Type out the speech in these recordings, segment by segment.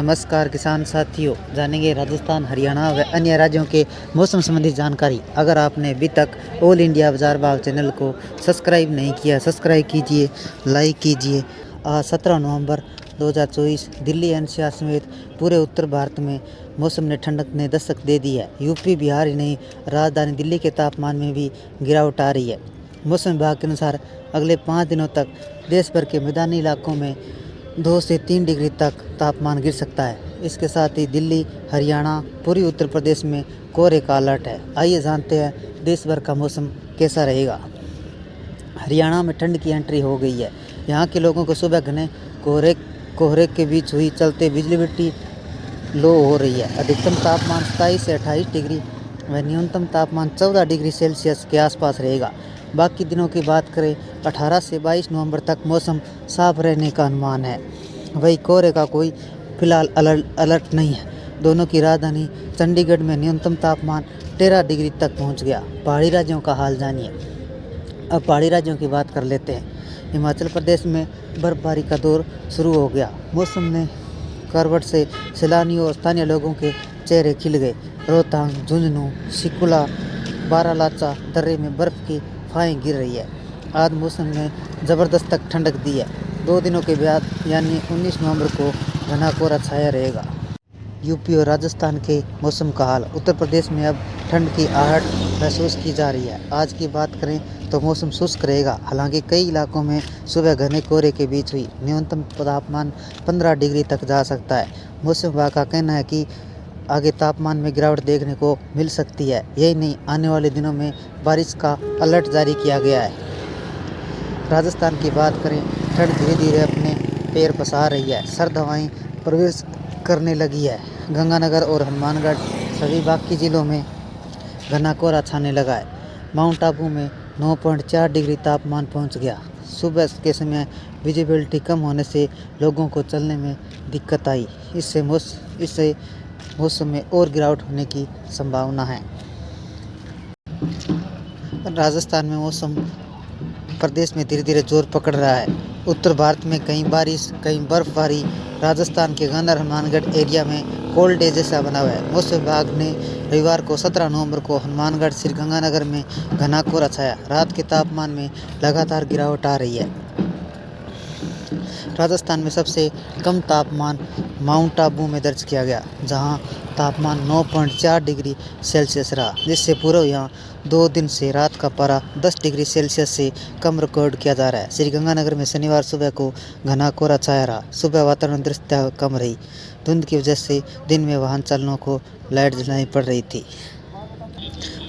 नमस्कार किसान साथियों, जानेंगे राजस्थान, हरियाणा व अन्य राज्यों के मौसम संबंधी जानकारी। अगर आपने अभी तक ऑल इंडिया बाजार भाव चैनल को सब्सक्राइब नहीं किया, सब्सक्राइब कीजिए, लाइक कीजिए। आज 17 नवंबर 2024 दिल्ली एनसीआर समेत पूरे उत्तर भारत में मौसम ने ठंडक ने दस्तक दे दी है। यूपी, बिहार ही नहीं, राजधानी दिल्ली के तापमान में भी गिरावट आ रही है। मौसम विभाग के अनुसार अगले 5 दिनों तक देश भर के मैदानी इलाकों में 2 से 3 डिग्री तक तापमान गिर सकता है। इसके साथ ही दिल्ली, हरियाणा, पूर्वी उत्तर प्रदेश में कोहरे का अलर्ट है। आइए जानते हैं देश भर का मौसम कैसा रहेगा। हरियाणा में ठंड की एंट्री हो गई है। यहाँ के लोगों को सुबह घने कोहरे के बीच हुई चलते बिजली लो हो रही है। अधिकतम तापमान 27 से 28 डिग्री व न्यूनतम तापमान 14 डिग्री सेल्सियस के आसपास रहेगा। बाकी दिनों की बात करें, 18 से 22 नवंबर तक मौसम साफ रहने का अनुमान है। वही कोहरे का कोई फिलहाल अलर्ट नहीं है। दोनों की राजधानी चंडीगढ़ में न्यूनतम तापमान 13 डिग्री तक पहुंच गया। पहाड़ी राज्यों का हाल जानिए। अब पहाड़ी राज्यों की बात कर लेते हैं। हिमाचल प्रदेश में बर्फबारी का दौर शुरू हो गया। मौसम ने करवट से सैलानियों और स्थानीय लोगों के चेहरे खिल गए। रोहतांग, झुंझुनू, सिकुला, बारालाचा दर्रे में बर्फ़ की फाहें गिर रही है। आज मौसम ने ज़बरदस्त ठंडक दी है। 2 दिनों के बाद यानी 19 नवंबर को घना कोहरा छाया रहेगा। यूपी और राजस्थान के मौसम का हाल। उत्तर प्रदेश में अब ठंड की आहट महसूस की जा रही है। आज की बात करें तो मौसम शुष्क रहेगा। हालांकि कई इलाकों में सुबह घने कोहरे के बीच हुई न्यूनतम तापमान 15 डिग्री तक जा सकता है। मौसम विभाग का कहना है कि आगे तापमान में गिरावट देखने को मिल सकती है। यही नहीं, आने वाले दिनों में बारिश का अलर्ट जारी किया गया है। राजस्थान की बात करें, ठंड धीरे धीरे अपने पैर पसार रही है। सर्द हवाएं प्रवेश करने लगी है। गंगानगर और हनुमानगढ़ सभी बाकी जिलों में घना कोहरा छाने लगा है। माउंट आबू में 9.4 डिग्री तापमान पहुंच गया। सुबह के समय विजिबिलिटी कम होने से लोगों को चलने में दिक्कत आई। इससे मौसम में और गिरावट होने की संभावना है। राजस्थान में मौसम प्रदेश में धीरे धीरे जोर पकड़ रहा है। उत्तर भारत में कहीं बारिश, कहीं बर्फबारी। राजस्थान के गंदर हनुमानगढ़ एरिया में कोल्ड डे जैसा बना हुआ है। मौसम विभाग ने रविवार को 17 नवंबर को हनुमानगढ़, श्रीगंगानगर में घना कोहरा छाया। रात के तापमान में लगातार गिरावट आ रही है। राजस्थान में सबसे कम तापमान माउंट आबू में दर्ज किया गया, जहां तापमान 9.4 डिग्री सेल्सियस रहा, जिससे पूरे यहाँ 2 दिन से रात का पारा 10 डिग्री सेल्सियस से कम रिकॉर्ड किया जा रहा है। श्रीगंगानगर में शनिवार सुबह को घना कोहरा छाया रहा। सुबह वातावरण दृश्यता कम रही। धुंध की वजह से दिन में वाहन चालकों को लाइट जलानी पड़ रही थी।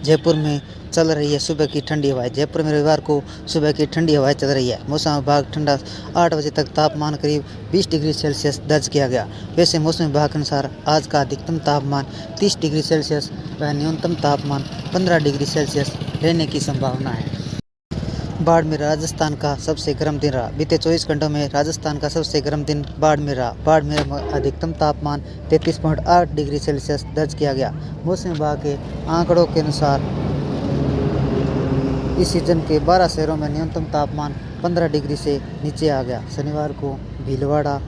जयपुर में चल रही है सुबह की ठंडी हवाएं। जयपुर में रविवार को सुबह की ठंडी हवाएं चल रही है। मौसम विभाग ठंडा 8 बजे तक तापमान करीब 20 डिग्री सेल्सियस दर्ज किया गया। वैसे मौसम विभाग के अनुसार आज का अधिकतम तापमान 30 डिग्री सेल्सियस व न्यूनतम तापमान 15 डिग्री सेल्सियस रहने की संभावना है। बाड़मेर राजस्थान का सबसे गर्म दिन रहा। बीते 24 घंटों में राजस्थान का सबसे गर्म दिन बाड़मेर रहा। बाड़मेर में अधिकतम तापमान 33.8 डिग्री सेल्सियस दर्ज किया गया। मौसम विभाग के आंकड़ों के अनुसार इस सीजन के 12 शहरों में न्यूनतम तापमान 15 डिग्री से नीचे आ गया। शनिवार को भीलवाड़ा,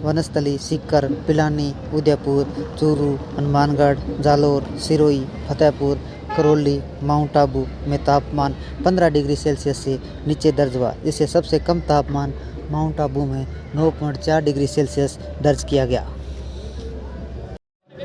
वनस्थली, सीकर, पिलानी, उदयपुर, चूरू, हनुमानगढ़, जालोर, सिरोही, फतेहपुर, करौली, माउंट आबू में तापमान 15 डिग्री सेल्सियस से नीचे दर्ज हुआ, जिससे सबसे कम तापमान माउंट आबू में 9.4 डिग्री सेल्सियस दर्ज किया गया।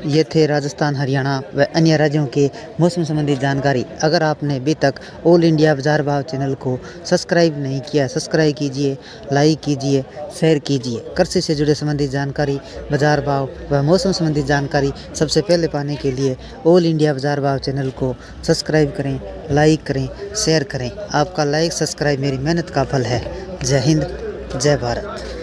ये थे राजस्थान, हरियाणा व अन्य राज्यों के मौसम संबंधी जानकारी। अगर आपने अभी तक ऑल इंडिया बाजार भाव चैनल को सब्सक्राइब नहीं किया, सब्सक्राइब कीजिए, लाइक कीजिए, शेयर कीजिए। कृषि से जुड़े संबंधी जानकारी, बाजार भाव व मौसम संबंधी जानकारी सबसे पहले पाने के लिए ऑल इंडिया बाजार भाव चैनल को सब्सक्राइब करें, लाइक करें, शेयर करें। आपका लाइक, सब्सक्राइब मेरी मेहनत का फल है। जय हिंद, जय भारत।